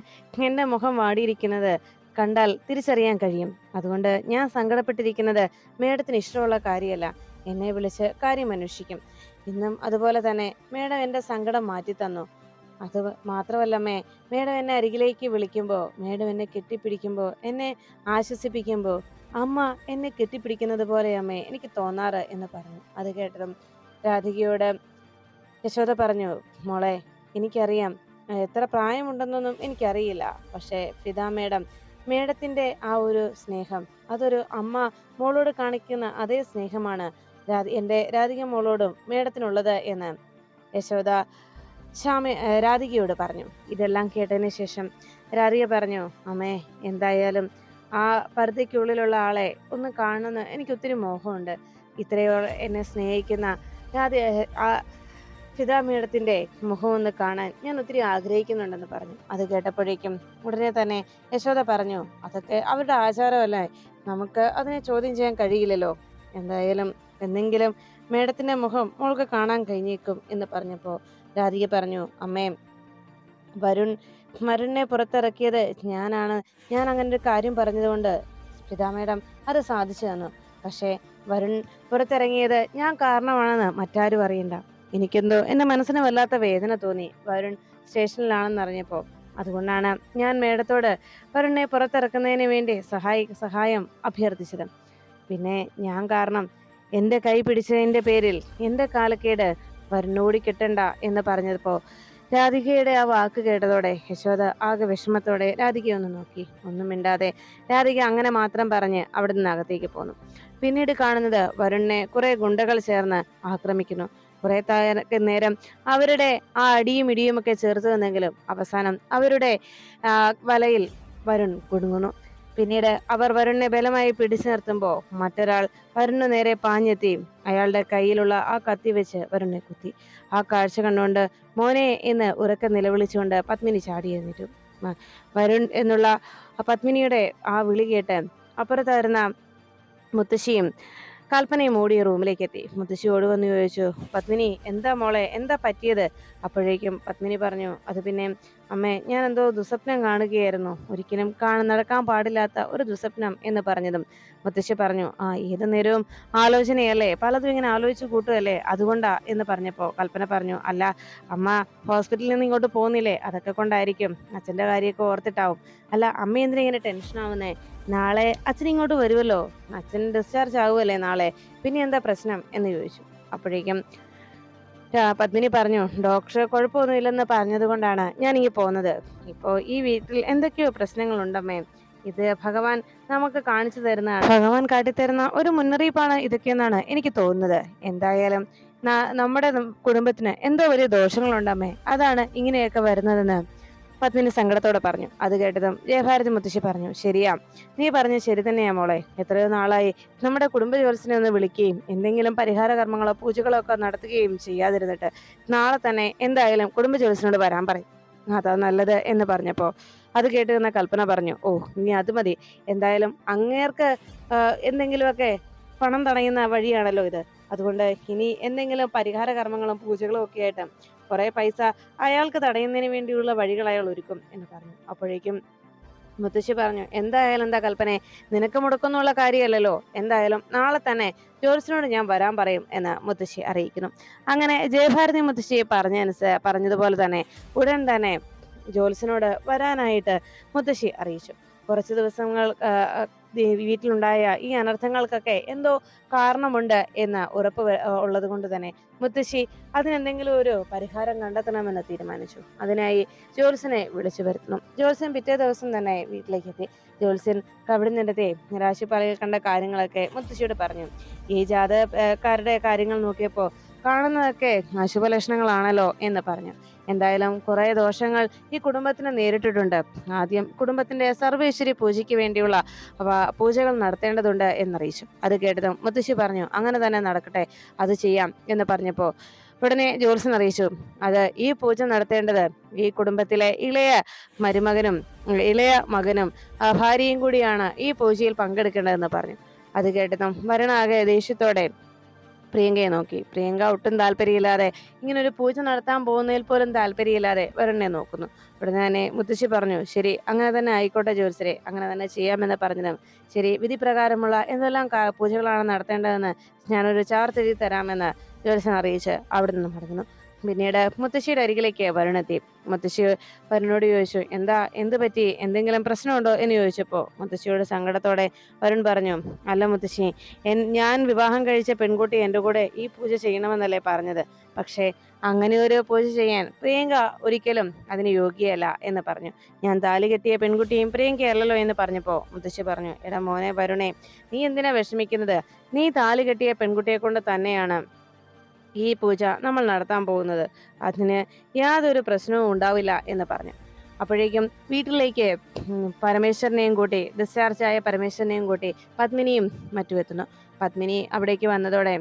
എൻ്റെ മുഖം വാടിയിരിക്കുന്നത് കണ്ടാൽ തിരിച്ചറിയാൻ കഴിയും. അതുകൊണ്ട് ഞാൻ സങ്കടപ്പെട്ടിരിക്കുന്നത് മേഡത്തിന് ഇഷ്ടമുള്ള കാര്യമല്ല, എന്നെ വിളിച്ച് കാര്യം അന്വേഷിക്കും. ഇന്നും അതുപോലെ തന്നെ മേഡം എൻ്റെ സങ്കടം മാറ്റി തന്നു. അത് മാത്രമല്ലമ്മേ, മേഡം എന്നെ അരികിലേക്ക് വിളിക്കുമ്പോൾ, മേഡം എന്നെ കെട്ടിപ്പിടിക്കുമ്പോൾ, എന്നെ ആശ്വസിപ്പിക്കുമ്പോൾ അമ്മ എന്നെ കെട്ടിപ്പിടിക്കുന്നത് പോലെ അമ്മേ എനിക്ക് തോന്നാറ് എന്ന് പറഞ്ഞു. അത് കേട്ടതും രാധികയോട് യശോദ പറഞ്ഞു, മോളെ, എനിക്കറിയാം എത്ര പ്രായമുണ്ടെന്നൊന്നും എനിക്കറിയില്ല. പക്ഷേ ഫിദ മേഡത്തിന്റെ ആ ഒരു സ്നേഹം, അതൊരു അമ്മ മോളോട് കാണിക്കുന്ന അതേ സ്നേഹമാണ് എന്റെ രാധിക മോളോടും മേഡത്തിനുള്ളത് എന്ന് യശോദ രാധികയോട് പറഞ്ഞു. ഇതെല്ലാം കേട്ടതിന് ശേഷം രാധിക പറഞ്ഞു, അമ്മേ, എന്തായാലും ആ പർദ്ദയ്ക്കുള്ളിലുള്ള ആളെ ഒന്ന് കാണണമെന്ന് എനിക്ക് ഒത്തിരി മോഹമുണ്ട്. ഇത്രയോ എന്നെ സ്നേഹിക്കുന്ന രാധ ആ ഫിദ മേഡത്തിന്റെ മുഖം ഒന്ന് കാണാൻ ഞാൻ ഒത്തിരി ആഗ്രഹിക്കുന്നുണ്ടെന്ന് പറഞ്ഞു. അത് കേട്ടപ്പോഴേക്കും ഉടനെ തന്നെ യശോദ പറഞ്ഞു, അതൊക്കെ അവരുടെ ആചാരമല്ലേ, നമുക്ക് അതിനെ ചോദ്യം ചെയ്യാൻ കഴിയില്ലല്ലോ. എന്തായാലും എന്നെങ്കിലും മേഡത്തിന്റെ മുഖം മോൾക്ക് കാണാൻ കഴിഞ്ഞേക്കും എന്ന് പറഞ്ഞപ്പോൾ രാധിക പറഞ്ഞു, അമ്മേ, വരുൺ വരുണിനെ പുറത്തിറക്കിയത് ഞാനാണ്. ഞാൻ അങ്ങനെ ഒരു കാര്യം പറഞ്ഞതുകൊണ്ട് ഫിദ മേഡം അത് സാധിച്ചു തന്നു. പക്ഷേ വരുൺ പുറത്തിറങ്ങിയത് ഞാൻ കാരണമാണെന്ന് മറ്റാരും അറിയണ്ട. എനിക്കെന്തോ എന്റെ മനസ്സിന് വല്ലാത്ത വേദന തോന്നി വരുൺ സ്റ്റേഷനിലാണെന്ന് അറിഞ്ഞപ്പോ. അതുകൊണ്ടാണ് ഞാൻ മേഡത്തോട് വരുണിനെ പുറത്തിറക്കുന്നതിന് വേണ്ടി സഹായം അഭ്യർത്ഥിച്ചത്. പിന്നെ ഞാൻ കാരണം എന്റെ കൈ പിടിച്ചതിന്റെ പേരിൽ എന്റെ കാലക്കേട് വരുണോടി കിട്ടണ്ട എന്ന് പറഞ്ഞപ്പോ രാധികയുടെ ആ വാക്ക് കേട്ടതോടെ യശോദ ആകെ വിഷമത്തോടെ രാധികയെ ഒന്ന് നോക്കി. ഒന്നും മിണ്ടാതെ രാധിക അങ്ങനെ മാത്രം പറഞ്ഞ് അവിടെ നിന്ന് അകത്തേക്ക് പോന്നു. പിന്നീട് കാണുന്നത് വരുണിനെ കുറെ ഗുണ്ടകൾ ചേർന്ന് ആക്രമിക്കുന്നു. കുറെ നേരം അവരുടെ ആ അടിയും ഇടിയും ഒക്കെ ചേർത്ത് നിന്നെങ്കിലും അവസാനം അവരുടെ വലയിൽ വരുൺ കുടുങ്ങുന്നു. പിന്നീട് അവർ വരുണിനെ ബലമായി പിടിച്ചു നിർത്തുമ്പോൾ മറ്റൊരാൾ വരുണിന് നേരെ പാഞ്ഞെത്തി അയാളുടെ കയ്യിലുള്ള ആ കത്തി വെച്ച് വരുണിനെ കുത്തി. ആ കാഴ്ച കണ്ടുകൊണ്ട് മോനെ എന്ന് ഉറക്കെ നിലവിളിച്ചുകൊണ്ട് പത്മിനി ചാടി എഴുന്നേറ്റു. വരുൺ എന്നുള്ള പത്മിനിയുടെ ആ വിളി കേട്ട് അപ്പുറത്തായിരുന്ന മുത്തശ്ശിയും കൽപ്പനയും ഓടിയ റൂമിലേക്ക് എത്തി. മുത്തശ്ശി ഓടി വന്ന് ചോദിച്ചു, പത്മിനി, എന്താ മോളെ, എന്താ പറ്റിയത്? അപ്പോഴേക്കും പത്മിനി പറഞ്ഞു, അത് പിന്നെ അമ്മേ, ഞാൻ എന്തോ ദുസ്വപ്നം കാണുകയായിരുന്നു. ഒരിക്കലും നടക്കാൻ പാടില്ലാത്ത ഒരു ദുസ്വപ്നം എന്ന് പറഞ്ഞതും മുത്തശ്ശി പറഞ്ഞു, ഏത് നേരവും ആലോചനയല്ലേ, പലതും ഇങ്ങനെ ആലോചിച്ച് കൂട്ടുകയല്ലേ, അതുകൊണ്ടാ എന്ന് പറഞ്ഞപ്പോൾ കൽപ്പന പറഞ്ഞു, അല്ല അമ്മ ഹോസ്പിറ്റലിൽ നിന്ന് ഇങ്ങോട്ട് പോകുന്നില്ലേ, അതൊക്കെ കൊണ്ടായിരിക്കും, അച്ഛൻ്റെ കാര്യമൊക്കെ ഓർത്തിട്ടാവും. അല്ല അമ്മ എന്തിനാ ഇങ്ങനെ ടെൻഷനാവുന്നേ? നാളെ അച്ഛൻ ഇങ്ങോട്ട് വരുമല്ലോ, അച്ഛൻ ഡിസ്ചാർജ് ആവുമല്ലേ നാളെ, പിന്നെ എന്താ പ്രശ്നം എന്ന് ചോദിച്ചു. അപ്പോഴേക്കും പത്മിനി പറഞ്ഞു, ഡോക്ടർ കുഴപ്പമൊന്നുമില്ലെന്ന് പറഞ്ഞത് കൊണ്ടാണ് ഞാൻ ഇങ്ങനെ പോകുന്നത്. ഇപ്പോൾ ഈ വീട്ടിൽ എന്തൊക്കെയോ പ്രശ്നങ്ങളുണ്ടമ്മേ. ഇത് ഭഗവാൻ നമുക്ക് കാണിച്ചു തരുന്നതാണ്, ഭഗവാൻ കാട്ടിത്തരുന്ന ഒരു മുന്നറിയിപ്പാണ് ഇതൊക്കെയെന്നാണ് എനിക്ക് തോന്നുന്നത്. എന്തായാലും നമ്മുടെ കുടുംബത്തിന് എന്തോ വലിയ ദോഷങ്ങളുണ്ടമ്മേ, അതാണ് ഇങ്ങനെയൊക്കെ വരുന്നതെന്ന് പത്മിനി സങ്കടത്തോടെ പറഞ്ഞു. അത് കേട്ടതും ജയഭാരതി മുത്തശ്ശി പറഞ്ഞു, ശരിയാ, നീ പറഞ്ഞ ശരി തന്നെയാ മോളെ. എത്രയോ നാളായി നമ്മുടെ കുടുംബ ജ്യോത്സ്യനെ ഒന്ന് വിളിക്കുകയും എന്തെങ്കിലും പരിഹാര കർമ്മങ്ങളോ പൂജകളോ ഒക്കെ നടത്തുകയും ചെയ്യാതിരുന്നിട്ട് നാളെ തന്നെ എന്തായാലും കുടുംബ ജ്യോത്സ്യനോട് വരാൻ പറയും, അതാ നല്ലത് എന്ന് പറഞ്ഞപ്പോ അത് കേട്ടുനിന്ന കൽപ്പന പറഞ്ഞു, ഇനി അത് മതി. എന്തായാലും അങ്ങേർക്ക് എന്തെങ്കിലുമൊക്കെ പണം തടയുന്ന വഴിയാണല്ലോ ഇത്. അതുകൊണ്ട് ഇനി എന്തെങ്കിലും പരിഹാര കർമ്മങ്ങളും പൂജകളും ഒക്കെ ആയിട്ട് കുറെ പൈസ അയാൾക്ക് തടയുന്നതിന് വേണ്ടിയുള്ള വഴികൾ അയാൾ ഒരുക്കും എന്ന് പറഞ്ഞു. അപ്പോഴേക്കും മുത്തശ്ശി പറഞ്ഞു, എന്തായാലും എന്താ കൽപ്പനെ, നിനക്ക് മുടക്കൊന്നുള്ള കാര്യമല്ലല്ലോ, എന്തായാലും നാളെ തന്നെ ജോത്സ്യനോട് ഞാൻ വരാൻ പറയും എന്ന് മുത്തശ്ശി അറിയിക്കുന്നു. അങ്ങനെ ജയഭാരതി മുത്തശ്ശി പറഞ്ഞതുപോലെ തന്നെ ഉടൻ തന്നെ ജോത്സ്യനോട് വരാനായിട്ട് മുത്തശ്ശി അറിയിച്ചു. കുറച്ച് ദിവസങ്ങൾ വീട്ടിലുണ്ടായ ഈ അനർത്ഥങ്ങൾക്കൊക്കെ എന്തോ കാരണമുണ്ട് എന്ന് ഉറപ്പ് ഉള്ളത് കൊണ്ട് തന്നെ മുത്തശ്ശി അതിനെന്തെങ്കിലും ഒരു പരിഹാരം കണ്ടെത്തണമെന്ന് തീരുമാനിച്ചു. അതിനായി ജ്യോത്സ്യനെ വിളിച്ചു വരുത്തുന്നു. ജ്യോത്സ്യൻ പിറ്റേ ദിവസം തന്നെ വീട്ടിലേക്ക് എത്തി. ജ്യോത്സ്യൻ കവിടുന്നിടത്തെ രാശിപ്പലയിൽ കണ്ട കാര്യങ്ങളൊക്കെ മുത്തശ്ശിയോട് പറഞ്ഞു. ഈ ജാതകക്കാരുടെ കാര്യങ്ങൾ നോക്കിയപ്പോൾ കാണുന്നതൊക്കെ അശുഭലക്ഷണങ്ങളാണല്ലോ എന്ന് പറഞ്ഞു. എന്തായാലും കുറെ ദോഷങ്ങൾ ഈ കുടുംബത്തിന് നേരിട്ടിട്ടുണ്ട്. ആദ്യം കുടുംബത്തിന്റെ സർവേശ്വരി പൂജയ്ക്ക് വേണ്ടിയുള്ള പൂജകൾ നടത്തേണ്ടതുണ്ട് എന്നറിയിച്ചു. അത് കേട്ടതും മുത്തശ്ശി പറഞ്ഞു, അങ്ങനെ തന്നെ നടക്കട്ടെ, അത് ചെയ്യാം എന്ന് പറഞ്ഞപ്പോ ഉടനെ ജ്യോത്സ്യൻ അറിയിച്ചു, അത് ഈ പൂജ നടത്തേണ്ടത് ഈ കുടുംബത്തിലെ ഇളയ മകനും ഭാര്യയും കൂടിയാണ് ഈ പൂജയിൽ പങ്കെടുക്കേണ്ടതെന്ന് പറഞ്ഞു. അത് കേട്ടതും വരണാകെ ദേഷ്യത്തോടെ പ്രിയങ്കയെ നോക്കി. പ്രിയങ്ക ഒട്ടും താല്പര്യമില്ലാതെ, ഇങ്ങനൊരു പൂജ നടത്താൻ പോകുന്നതിൽ പോലും താല്പര്യമില്ലാതെ വരുണിനെ നോക്കുന്നു. ഉടനെ തന്നെ മുത്തശ്ശി പറഞ്ഞു, ശരി, അങ്ങനെ തന്നെ ആയിക്കോട്ടെ ജ്യോത്സ്യരെ, അങ്ങനെ തന്നെ ചെയ്യാമെന്ന് പറഞ്ഞതും ശരി, വിധി പ്രകാരമുള്ള എന്തെല്ലാം പൂജകളാണ് നടത്തേണ്ടതെന്ന് ഞാനൊരു ചാർട്ട് എഴുതി തരാമെന്ന് ജ്യോത്സ്യൻ അറിയിച്ച് അവിടെ നിന്ന് മടങ്ങുന്നു. പിന്നീട് മുത്തശ്ശിയുടെ അരികിലേക്ക് വരുണെത്തി. മുത്തശ്ശി വരുണിനോട് ചോദിച്ചു, എന്ത് പറ്റി, എന്തെങ്കിലും പ്രശ്നമുണ്ടോ എന്ന് ചോദിച്ചപ്പോ മുത്തശ്ശിയോട് സങ്കടത്തോടെ വരുൺ പറഞ്ഞു, അല്ല മുത്തശ്ശി, ഞാൻ വിവാഹം കഴിച്ച പെൺകുട്ടി എൻ്റെ കൂടെ ഈ പൂജ ചെയ്യണമെന്നല്ലേ പറഞ്ഞത്. പക്ഷേ അങ്ങനെ ഒരു പൂജ ചെയ്യാൻ പ്രിയങ്ക ഒരിക്കലും അതിന് യോഗ്യയല്ല എന്ന് പറഞ്ഞു. ഞാൻ താലി കെട്ടിയ പെൺകുട്ടിയും പ്രിയങ്കയല്ലല്ലോ എന്ന് പറഞ്ഞപ്പോ മുത്തശ്ശി പറഞ്ഞു, എടാ മോനെ വരുണേ, നീ എന്തിനാ വിഷമിക്കുന്നത്? നീ താലി കെട്ടിയ പെൺകുട്ടിയെ കൊണ്ട് തന്നെയാണ് ഈ പൂജ നമ്മൾ നടത്താൻ പോകുന്നത്. അതിന് യാതൊരു പ്രശ്നവും ഉണ്ടാവില്ല എന്ന് പറഞ്ഞു. അപ്പോഴേക്കും വീട്ടിലേക്ക് പരമേശ്വരനെയും കൂട്ടി, ഡിസ്ചാർജായ പരമേശ്വരനെയും കൂട്ടി പത്മിനിയും മറ്റും എത്തുന്നു. പത്മിനി അവിടേക്ക് വന്നതോടെ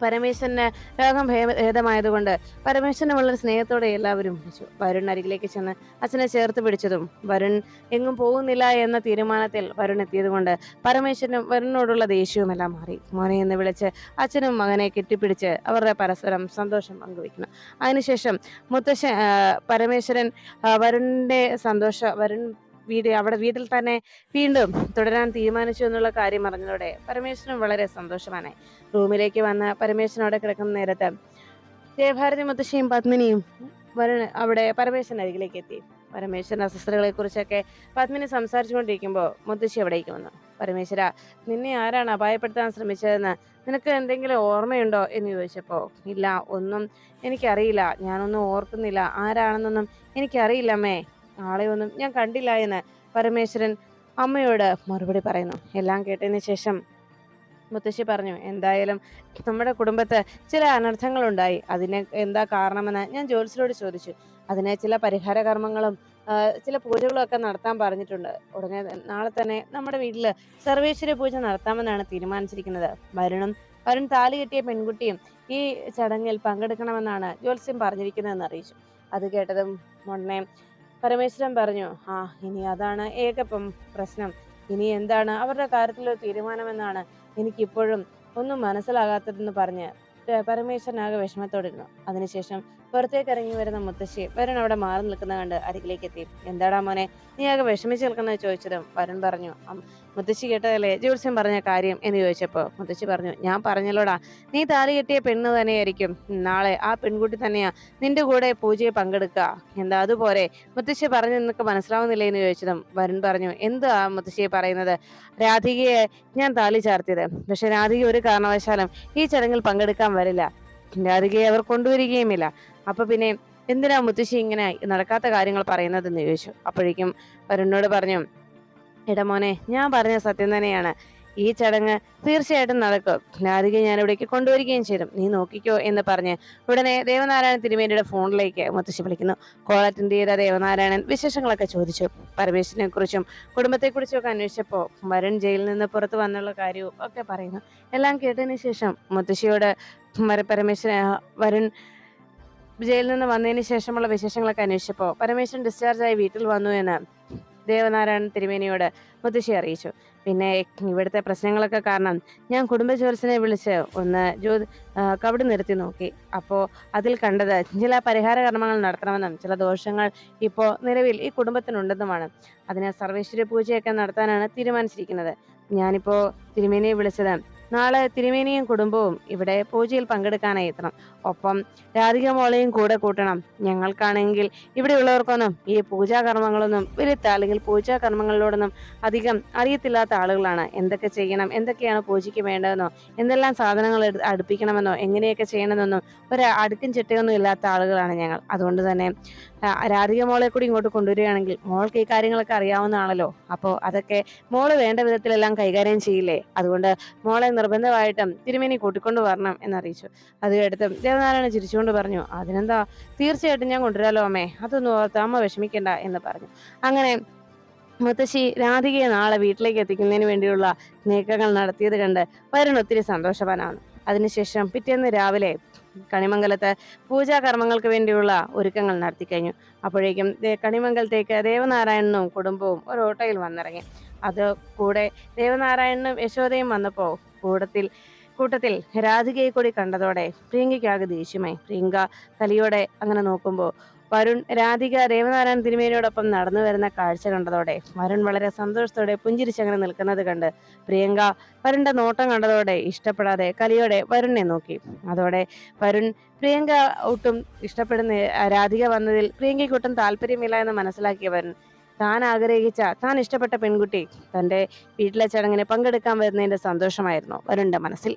പരമേശ്വരന് രോഗം ഭേദമായതുകൊണ്ട് പരമേശ്വരന് വളരെ സ്നേഹത്തോടെ എല്ലാവരും വിളിച്ചു. വരുൺ അരികിലേക്ക് ചെന്ന് അച്ഛനെ ചേർത്ത് പിടിച്ചതും വരുൺ എങ്ങും പോകുന്നില്ല എന്ന തീരുമാനത്തിൽ വരുൺ എത്തിയത് കൊണ്ട് പരമേശ്വരനും വരുണിനോടുള്ള ദേഷ്യവുമെല്ലാം മാറി. മോനെ എന്ന് വിളിച്ച് അച്ഛനും മകനെ കെട്ടിപ്പിടിച്ച് അവരുടെ പരസ്പരം സന്തോഷം പങ്കുവയ്ക്കുന്നു. അതിനുശേഷം പരമേശ്വരൻ വരുണിന്റെ വരുൺ അവിടെ വീട്ടിൽ തന്നെ വീണ്ടും തുടരാൻ തീരുമാനിച്ചു എന്നുള്ള കാര്യം അറിഞ്ഞതോടെ പരമേശ്വരൻ വളരെ സന്തോഷമാണ്. റൂമിലേക്ക് വന്ന് പരമേശ്വരനോടെ കിടക്കുന്ന നേരത്ത് ജയഭാരതി മുത്തശ്ശിയും പത്മിനിയും അവിടെ പരമേശ്വരൻ അരികിലേക്ക് എത്തി. പരമേശ്വരൻ അസ്വസ്ഥതകളെ കുറിച്ചൊക്കെ പത്മിനി സംസാരിച്ചുകൊണ്ടിരിക്കുമ്പോൾ മുത്തശ്ശി അവിടേക്ക് വന്നു. പരമേശ്വര, നിന്നെ ആരാണ് അപായപ്പെടുത്താൻ ശ്രമിച്ചതെന്ന് നിനക്ക് എന്തെങ്കിലും ഓർമ്മയുണ്ടോ എന്ന് ചോദിച്ചപ്പോ, ഇല്ല, ഒന്നും എനിക്കറിയില്ല, ഞാനൊന്നും ഓർക്കുന്നില്ല, ആരാണെന്നൊന്നും എനിക്കറിയില്ലമ്മേ, ആളെ ഒന്നും ഞാൻ കണ്ടില്ല എന്ന് പരമേശ്വരൻ അമ്മയോട് മറുപടി പറയുന്നു. എല്ലാം കേട്ടതിന് ശേഷം മുത്തശ്ശി പറഞ്ഞു, എന്തായാലും നമ്മുടെ കുടുംബത്ത് ചില അനർത്ഥങ്ങളുണ്ടായി. അതിന് എന്താ കാരണമെന്ന് ഞാൻ ജ്യോത്സ്യരോട് ചോദിച്ചു. അതിന് ചില പരിഹാര കർമ്മങ്ങളും ചില പൂജകളും ഒക്കെ നടത്താൻ പറഞ്ഞിട്ടുണ്ട്. ഉടനെ നാളെ തന്നെ നമ്മുടെ വീട്ടില് സർവേശ്വര പൂജ നടത്താമെന്നാണ് തീരുമാനിച്ചിരിക്കുന്നത്. വരുൺ താലി കെട്ടിയ പെൺകുട്ടിയും ഈ ചടങ്ങിൽ പങ്കെടുക്കണമെന്നാണ് ജ്യോത്സ്യം പറഞ്ഞിരിക്കുന്നതെന്ന് അറിയിച്ചു. അത് കേട്ടതും ഉടനെ പരമേശ്വരൻ പറഞ്ഞു, ഇനി അതാണ് പ്രശ്നം. ഇനി എന്താണ് അവരുടെ കാര്യത്തിലൊരു തീരുമാനമെന്നാണ് എനിക്കിപ്പോഴും ഒന്നും മനസ്സിലാകാത്തതെന്ന് പറഞ്ഞ് പരമേശ്വരനാകെ വിഷമത്തോടിരുന്നു. അതിനുശേഷം പുറത്തേക്ക് ഇറങ്ങി വരുന്ന മുത്തശ്ശി വരുൺ അവിടെ മാറി നിൽക്കുന്ന കണ്ട് അരികിലേക്ക് എത്തി. എന്താടാ മോനെ, നീ ആകെ വിഷമിച്ച് നിൽക്കുന്നത് ചോദിച്ചതും വരുൺ പറഞ്ഞു, മുത്തശ്ശി കേട്ടതല്ലേ ജ്യോത്സ്യം പറഞ്ഞ കാര്യം എന്ന് ചോദിച്ചപ്പോ മുത്തശ്ശി പറഞ്ഞു, ഞാൻ പറഞ്ഞല്ലോടാ, നീ താലി കെട്ടിയ പെണ്ണ് തന്നെയായിരിക്കും നാളെ ആ പെൺകുട്ടി തന്നെയാ നിന്റെ കൂടെ പൂജയെ പങ്കെടുക്കുക. എന്താ അതുപോലെ മുത്തശ്ശി പറഞ്ഞു നിനക്ക് മനസ്സിലാവുന്നില്ലേ എന്ന് ചോദിച്ചതും വരുൺ പറഞ്ഞു, എന്താ മുത്തശ്ശിയെ പറയുന്നത്? രാധികയെ ഞാൻ താലി ചാർത്തിയത്, പക്ഷെ രാധിക ഒരു കാരണവശാലും ഈ ചടങ്ങിൽ പങ്കെടുക്കാൻ വരില്ല. രാധികയെ അവർ കൊണ്ടുവരികയുമില്ല. അപ്പൊ പിന്നെ എന്തിനാ മുത്തശ്ശി ഇങ്ങനെ നടക്കാത്ത കാര്യങ്ങൾ പറയുന്നതെന്ന് ചോദിച്ചു. അപ്പോഴേക്കും വരുണിനോട് പറഞ്ഞു, ഇടമോനെ, ഞാൻ പറഞ്ഞ സത്യം തന്നെയാണ്. ഈ ചടങ്ങ് തീർച്ചയായിട്ടും നടക്കും. രാധികയെ ഞാൻ ഇവിടേക്ക് കൊണ്ടുവരികയും ചെയ്തു, നീ നോക്കിക്കോ എന്ന് പറഞ്ഞ് ഉടനെ ദേവനാരായണൻ തിരുമേനിയുടെ ഫോണിലേക്ക് മുത്തശ്ശി വിളിക്കുന്നു. കോൾ അറ്റൻഡ് ചെയ്ത ദേവനാരായണൻ വിശേഷങ്ങളൊക്കെ ചോദിച്ചു. പരമേശ്വരനെ കുറിച്ചും കുടുംബത്തെക്കുറിച്ചും ഒക്കെ അന്വേഷിച്ചപ്പോ വരുൺ ജയിലിൽ നിന്ന് പുറത്തു വന്നുള്ള കാര്യവും ഒക്കെ പറയുന്നു. എല്ലാം കേട്ടതിന് ശേഷം മുത്തശ്ശിയോട് വരുൺ ജയിലിൽ നിന്ന് വന്നതിന് ശേഷമുള്ള വിശേഷങ്ങളൊക്കെ അന്വേഷിച്ചപ്പോൾ പരമേശ്വരൻ ഡിസ്ചാർജായി വീട്ടിൽ വന്നു എന്ന് ദേവനാരായണൻ തിരുമേനിയോട് മുത്തശ്ശി അറിയിച്ചു. പിന്നെ ഇവിടുത്തെ പ്രശ്നങ്ങളൊക്കെ കാരണം ഞാൻ കുടുംബ ജ്യോത്സ്യനെ വിളിച്ച് ഒന്ന് കബഡി നിർത്തി നോക്കി. അപ്പോൾ അതിൽ കണ്ടത് ചില പരിഹാര കർമ്മങ്ങൾ നടത്തണമെന്നും ചില ദോഷങ്ങൾ ഇപ്പോൾ നിലവിൽ ഈ കുടുംബത്തിനുണ്ടെന്നുമാണ്. അതിന് സർവേശ്വരി പൂജയൊക്കെ നടത്താനാണ് തീരുമാനിച്ചിരിക്കുന്നത്. ഞാനിപ്പോൾ തിരുമേനിയെ വിളിച്ചത് നാളെ തിരുമേനിയും കുടുംബവും ഇവിടെ പൂജയിൽ പങ്കെടുക്കാനായി എത്തണം. ഒപ്പം രാധിക മോളെയും കൂടെ കൂട്ടണം. ഞങ്ങൾക്കാണെങ്കിൽ ഇവിടെയുള്ളവർക്കൊന്നും ഈ പൂജാകർമ്മങ്ങളൊന്നും അല്ലെങ്കിൽ പൂജാകർമ്മങ്ങളിലോടൊന്നും അധികം അറിയത്തില്ലാത്ത ആളുകളാണ്. എന്തൊക്കെ ചെയ്യണം, എന്തൊക്കെയാണ് പൂജയ്ക്ക് വേണ്ടതെന്നോ, എന്തെല്ലാം സാധനങ്ങൾ അടുപ്പിക്കണമെന്നോ, എങ്ങനെയൊക്കെ ചെയ്യണമെന്നൊന്നും ഒരു അടുക്കും ചിട്ടയൊന്നും ഇല്ലാത്ത ആളുകളാണ് ഞങ്ങൾ. അതുകൊണ്ട് തന്നെ രാധിക മോളെ കൂടി ഇങ്ങോട്ട് കൊണ്ടുവരികയാണെങ്കിൽ മോൾക്ക് ഈ കാര്യങ്ങളൊക്കെ അറിയാവുന്നതാണല്ലോ. അപ്പോൾ അതൊക്കെ മോള് വേണ്ട വിധത്തിലെല്ലാം കൈകാര്യം ചെയ്യില്ലേ. അതുകൊണ്ട് മോളെ നിർബന്ധമായിട്ടും തിരുമേനി കൂട്ടിക്കൊണ്ട് വരണം എന്നറിയിച്ചു. അത് കേട്ടതും ദേവനാരായണൻ ചിരിച്ചുകൊണ്ട് പറഞ്ഞു, അതിനെന്താ, തീർച്ചയായിട്ടും ഞാൻ കൊണ്ടുവരാലോ അമ്മേ, അതൊന്നും ഓർത്ത് അമ്മ വിഷമിക്കണ്ട എന്ന് പറഞ്ഞു. അങ്ങനെ മുത്തശ്ശി രാധികയെ നാളെ വീട്ടിലേക്ക് എത്തിക്കുന്നതിന് വേണ്ടിയുള്ള നീക്കങ്ങൾ നടത്തിയത് കണ്ട് വരുൺ ഒത്തിരി സന്തോഷവാനാണ്. അതിനുശേഷം പിറ്റേന്ന് രാവിലെ കണിമംഗലത്ത് പൂജാകർമ്മങ്ങൾക്ക് വേണ്ടിയുള്ള ഒരുക്കങ്ങൾ നടത്തിക്കഴിഞ്ഞു. അപ്പോഴേക്കും കണിമംഗലത്തേക്ക് ദേവനാരായണനും കുടുംബവും ഒരു ഓട്ടോയിൽ വന്നിറങ്ങി. അത് കൂടെ ദേവനാരായണനും യശോദയും വന്നപ്പോ കൂട്ടത്തിൽ രാധികയെ കൂടി കണ്ടതോടെ പ്രിയങ്കയ്ക്കാകെ ദേഷ്യമായി. പ്രിയങ്ക കലിയോടെ അങ്ങനെ നോക്കുമ്പോൾ വരുൺ രാധിക ദേവനാരായണൻ തിരുമേനിയോടൊപ്പം നടന്നു വരുന്ന കാഴ്ച കണ്ടതോടെ വരുൺ വളരെ സന്തോഷത്തോടെ പുഞ്ചിരിച്ചങ്ങനെ നിൽക്കുന്നത് കണ്ട് പ്രിയങ്ക വരുണിന്റെ നോട്ടം കണ്ടതോടെ ഇഷ്ടപ്പെടാതെ കലിയോടെ വരുണിനെ നോക്കി. അതോടെ വരുൺ പ്രിയങ്ക ഒട്ടും ഇഷ്ടപ്പെടുന്ന രാധിക വന്നതിൽ പ്രിയങ്കയ്ക്ക് ഒട്ടും താല്പര്യമില്ല എന്ന് മനസ്സിലാക്കിയ വരുൺ താൻ ഇഷ്ടപ്പെട്ട പെൺകുട്ടി തന്റെ വീട്ടിലെ ചടങ്ങിന് പങ്കെടുക്കാൻ വരുന്നതിന്റെ സന്തോഷമായിരുന്നു വരുണിന്റെ മനസ്സിൽ.